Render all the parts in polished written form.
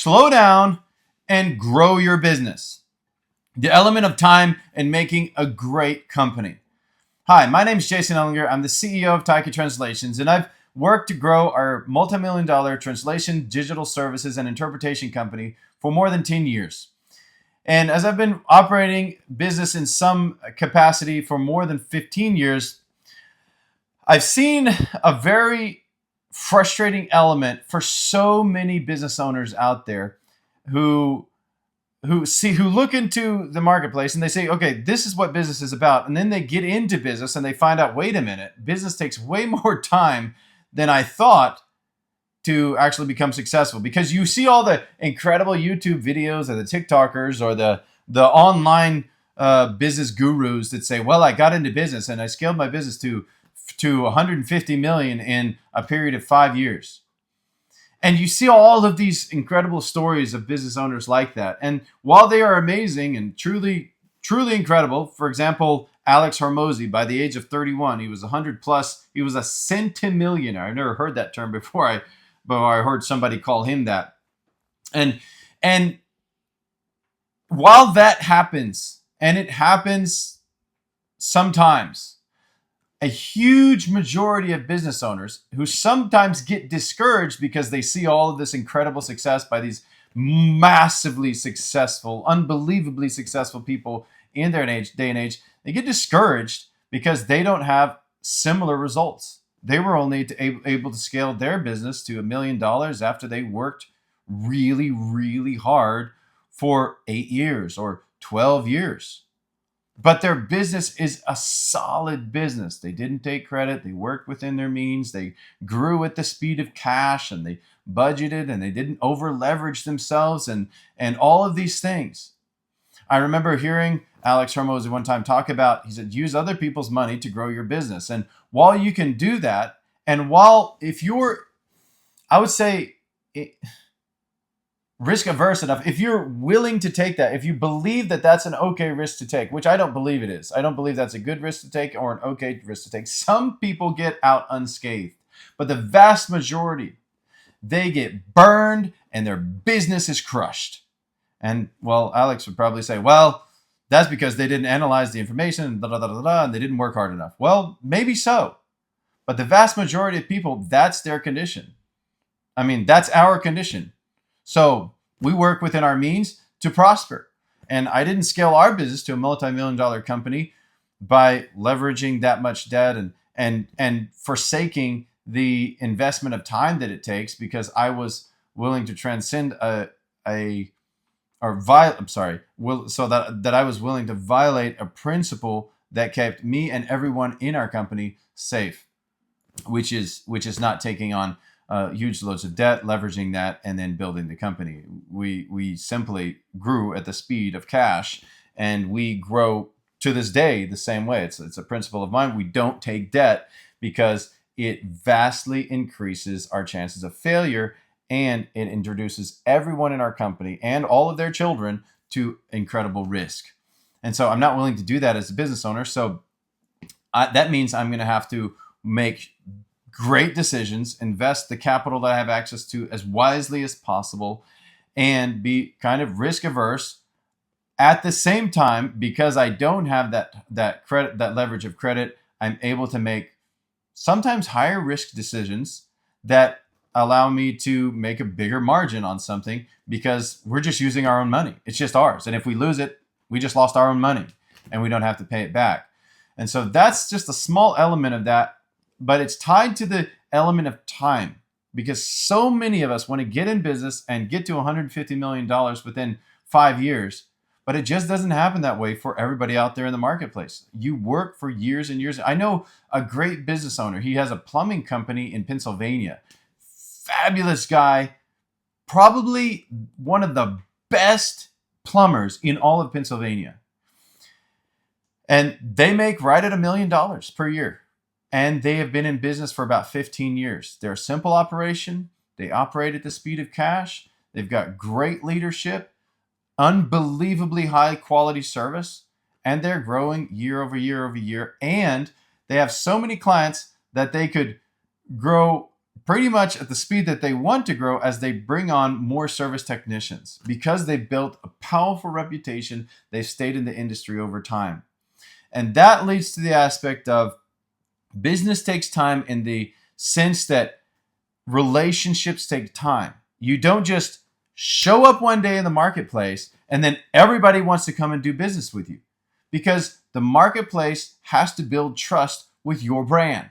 slow down and grow your business. The element of time in making a great company. Hi, my name is Jason Ellinger. I'm the CEO of Taika Translations, and I've worked to grow our multi-million-dollar translation, digital services, and interpretation company for more than 10 years. And as I've been operating business in some capacity for more than 15 years, I've seen a very frustrating element for so many business owners out there who look into the marketplace and they say, okay, this is what business is about. And then they get into business and they find out, wait a minute, business takes way more time than I thought to actually become successful. Because you see all the incredible YouTube videos or the TikTokers or the online business gurus that say, well, I got into business and I scaled my business to 150 million in a period of 5 years. And you see all of these incredible stories of business owners like that. And while they are amazing and truly, truly incredible, for example, Alex Hormozi, by the age of 31, he was 100 plus. He was a centimillionaire. I've never heard that term before I heard somebody call him that. And while that happens, and it happens sometimes, a huge majority of business owners who sometimes get discouraged because they see all of this incredible success by these massively successful, unbelievably successful people in their day and age, they get discouraged because they don't have similar results. They were only able to scale their business to $1 million after they worked really, really hard for 8 years or 12 years. But their business is a solid business. They didn't take credit. They worked within their means. They grew at the speed of cash, and they budgeted, and they didn't over leverage themselves, and all of these things. I remember hearing Alex Hormozi one time talk about, he said, use other people's money to grow your business. And while you can do that, and while if you're, I would say, risk averse enough, if you're willing to take that, if you believe that that's an okay risk to take, which I don't believe it is. I don't believe that's a good risk to take or an okay risk to take. Some people get out unscathed, but the vast majority, they get burned and their business is crushed. And well, Alex would probably say, well, that's because they didn't analyze the information and they didn't work hard enough. Well, maybe so. But the vast majority of people, that's their condition. I mean, that's our condition. So we work within our means to prosper. And I didn't scale our business to a multi-million-dollar company by leveraging that much debt and forsaking the investment of time that it takes, because I was willing to transcend so that I was willing to violate a principle that kept me and everyone in our company safe, which is not taking on huge loads of debt, leveraging that, and then building the company. We simply grew at the speed of cash, and we grow to this day the same way. It's a principle of mine. We don't take debt because it vastly increases our chances of failure, and it introduces everyone in our company and all of their children to incredible risk. And so I'm not willing to do that as a business owner. So that means I'm going to have to make great decisions, invest the capital that I have access to as wisely as possible, and be kind of risk averse. At the same time, because I don't have that credit, that leverage of credit, I'm able to make sometimes higher risk decisions that allow me to make a bigger margin on something, because we're just using our own money. It's just ours. And if we lose it, we just lost our own money and we don't have to pay it back. And so that's just a small element of that. But it's tied to the element of time, because so many of us want to get in business and get to $150 million within 5 years, but it just doesn't happen that way for everybody out there in the marketplace. You work for years and years. I know a great business owner. He has a plumbing company in Pennsylvania. Fabulous guy, probably one of the best plumbers in all of Pennsylvania. And they make right at $1 million per year. And they have been in business for about 15 years. They're a simple operation. They operate at the speed of cash. They've got great leadership, unbelievably high quality service, and they're growing year over year over year. And they have so many clients that they could grow pretty much at the speed that they want to grow as they bring on more service technicians because they've built a powerful reputation. They've stayed in the industry over time. And that leads to the aspect of business takes time in the sense that relationships take time. You don't just show up one day in the marketplace and then everybody wants to come and do business with you, because the marketplace has to build trust with your brand.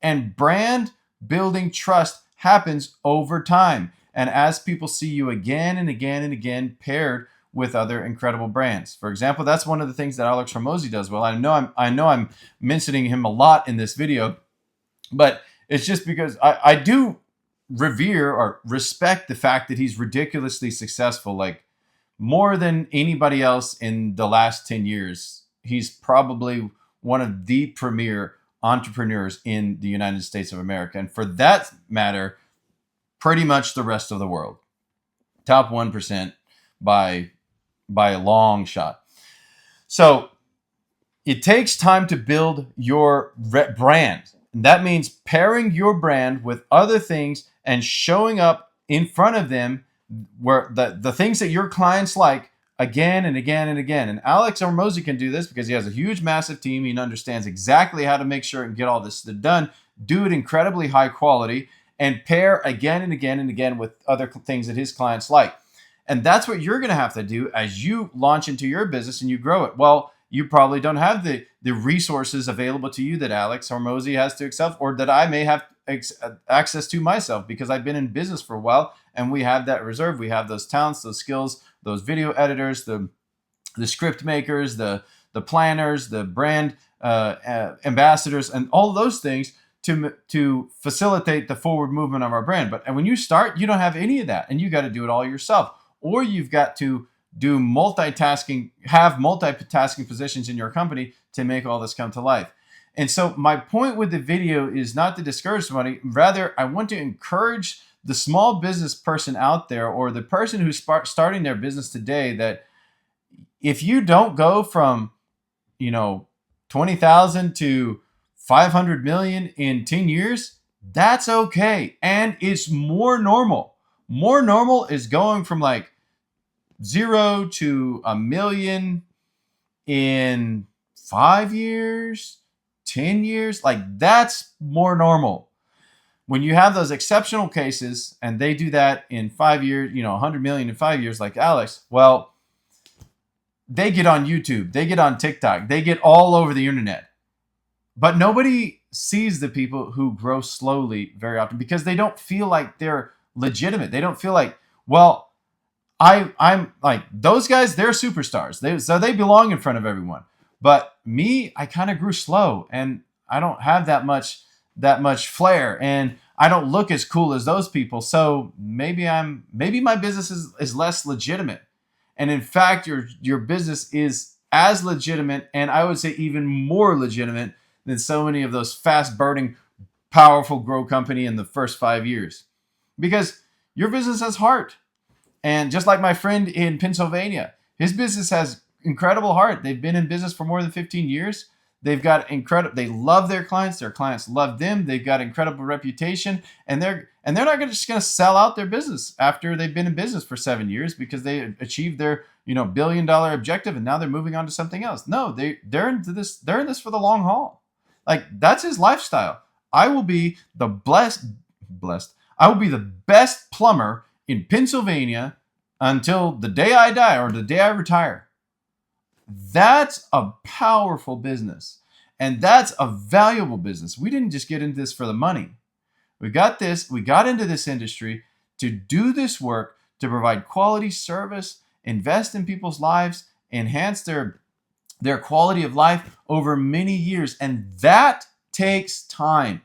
And brand building trust happens over time. And as people see you again and again and again paired with other incredible brands. For example, that's one of the things that Alex Hormozi does well. I know I'm mentioning him a lot in this video, but it's just because I do revere or respect the fact that he's ridiculously successful, like more than anybody else in the last 10 years. He's probably one of the premier entrepreneurs in the United States of America. And for that matter, pretty much the rest of the world. Top 1% by a long shot. So it takes time to build your brand. And that means pairing your brand with other things and showing up in front of them where the things that your clients like again and again and again. And Alex Hormozi can do this because he has a huge, massive team. He understands exactly how to make sure and get all this done, do it incredibly high quality, and pair again and again and again with other things that his clients like. And that's what you're going to have to do as you launch into your business and you grow it. Well, you probably don't have the resources available to you that Alex Hormozi has to excel, or that I may have access to myself, because I've been in business for a while and we have that reserve. We have those talents, those skills, those video editors, the script makers, the planners, the brand ambassadors, and all those things to facilitate the forward movement of our brand. But when you start, you don't have any of that, and you got to do it all yourself, or you've got to do have multitasking positions in your company to make all this come to life. And so my point with the video is not to discourage somebody. Rather, I want to encourage the small business person out there, or the person who's starting their business today, that if you don't go from 20,000 to 500 million in 10 years, that's okay. And it's more normal. More normal is going from like 0 to $1 million in 5 years, 10 years. Like, that's more normal. When you have those exceptional cases and they do that in 5 years, 100 million in 5 years, like Alex, well, they get on YouTube, they get on TikTok, they get all over the internet. But nobody sees the people who grow slowly very often, because they don't feel like they're legitimate. They don't feel like, well, I'm like, those guys, they're superstars. So they belong in front of everyone. But me, I kind of grew slow, and I don't have that much flair, and I don't look as cool as those people. So maybe my business is less legitimate. And in fact, your business is as legitimate, and I would say even more legitimate, than so many of those fast burning, powerful grow company in the first 5 years, because your business has heart. And just like my friend in Pennsylvania, his business has incredible heart. They've been in business for more than 15 years. They've got they love their clients love them. They've got incredible reputation, and they're not just going to sell out their business after they've been in business for 7 years because they achieved their $1 billion objective and now they're moving on to something else. No, they're in this for the long haul. Like, that's his lifestyle. I will be the blessed. I will be the best plumber in Pennsylvania until the day I die or the day I retire. That's a powerful business, and that's a valuable business. We didn't just get into this for the money. We got into this industry to do this work, to provide quality service, invest in people's lives, enhance their quality of life over many years, and that takes time.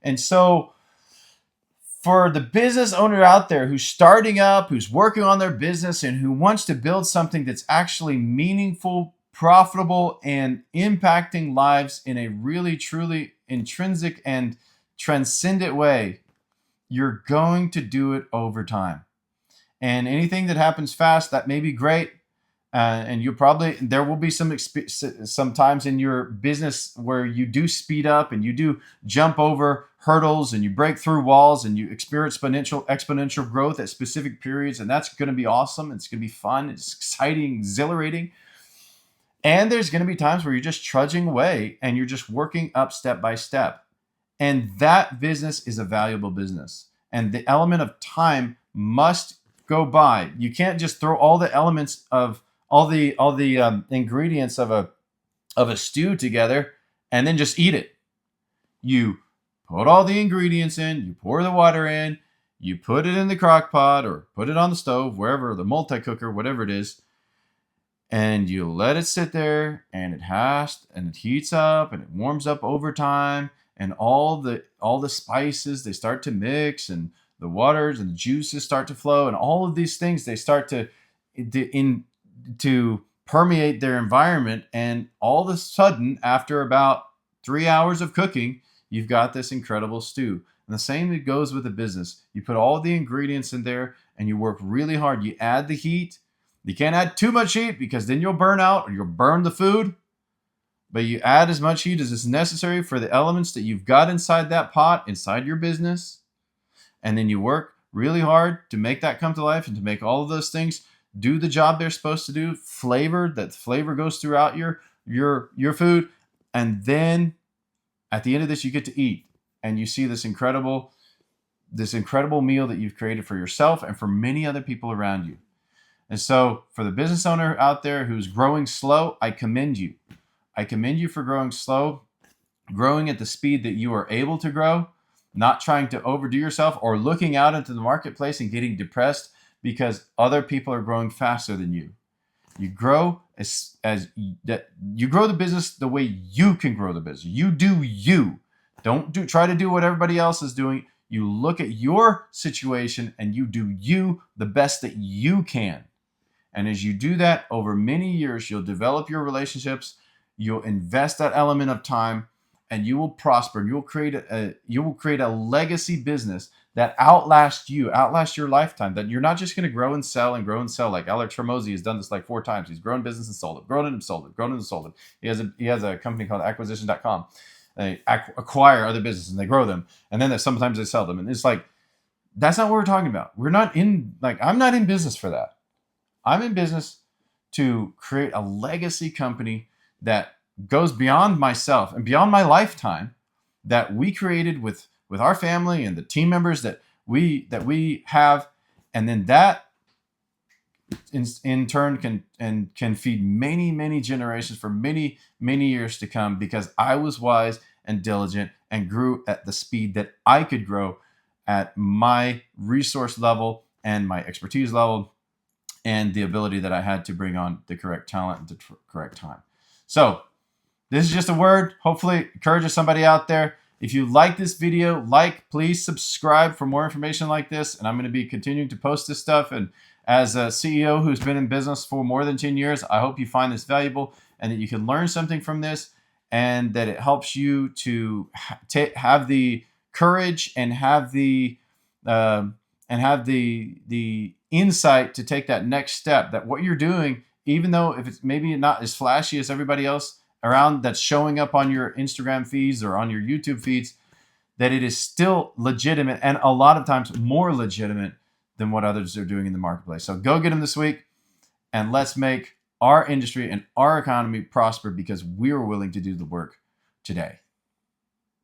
And so for the business owner out there who's starting up, who's working on their business, and who wants to build something that's actually meaningful, profitable, and impacting lives in a really, truly intrinsic and transcendent way, you're going to do it over time. And anything that happens fast, that may be great. And there will be some times in your business where you do speed up and you do jump over hurdles and you break through walls and you experience exponential growth at specific periods, and that's going to be awesome. It's going to be fun. It's exciting, exhilarating. And there's going to be times where you're just trudging away and you're just working up step by step. And that business is a valuable business. And the element of time must go by. You can't just throw all the elements of all the ingredients of a stew together and then just eat it. You put all the ingredients in, you pour the water in, you put it in the crock pot or put it on the stove, wherever, the multi-cooker, whatever it is, and you let it sit there, and it heats up and it warms up over time, and all the spices, they start to mix, and the waters and the juices start to flow, and all of these things, they start to permeate their environment, and all of a sudden, after about 3 hours of cooking, you've got this incredible stew. And the same goes with a business. You put all the ingredients in there and you work really hard. You add the heat. You can't add too much heat because then you'll burn out or you'll burn the food. But you add as much heat as is necessary for the elements that you've got inside that pot, inside your business. And then you work really hard to make that come to life and to make all of those things do the job they're supposed to do. That flavor goes throughout your food. And then at the end of this, you get to eat. And you see this incredible meal that you've created for yourself and for many other people around you. And so for the business owner out there who's growing slow, I commend you. I commend you for growing slow, growing at the speed that you are able to grow, not trying to overdo yourself or looking out into the marketplace and getting depressed because other people are growing faster than you. You grow you grow the business the way you can grow the business. You do you. Don't try to do what everybody else is doing. You look at your situation and you do you the best that you can. And as you do that over many years, you'll develop your relationships, you'll invest that element of time, and you will prosper. And you will create a legacy business that outlasts your lifetime. That you're not just going to grow and sell. Like Alex Hormozi has done this like 4 times. He's grown business and sold it, grown it and sold it, grown it and sold it. He has a company called acquisition.com. They acquire other businesses and they grow them, and then sometimes they sell them. And it's like, that's not what we're talking about. I'm not in business for that. I'm in business to create a legacy company that goes beyond myself and beyond my lifetime, that we created with our family and the team members that we have, and then that in turn can feed many generations for many years to come, because I was wise and diligent and grew at the speed that I could grow at my resource level and my expertise level and the ability that I had to bring on the correct talent at the correct time. So this is just a word, hopefully encourages somebody out there. If you like this video, please subscribe for more information like this. And I'm going to be continuing to post this stuff. And as a CEO who's been in business for more than 10 years, I hope you find this valuable and that you can learn something from this, and that it helps you to have the courage and have the insight to take that next step. That what you're doing, even though if it's maybe not as flashy as everybody else around that's showing up on your Instagram feeds or on your YouTube feeds, that it is still legitimate, and a lot of times more legitimate than what others are doing in the marketplace. So go get them this week, and let's make our industry and our economy prosper because we're willing to do the work today.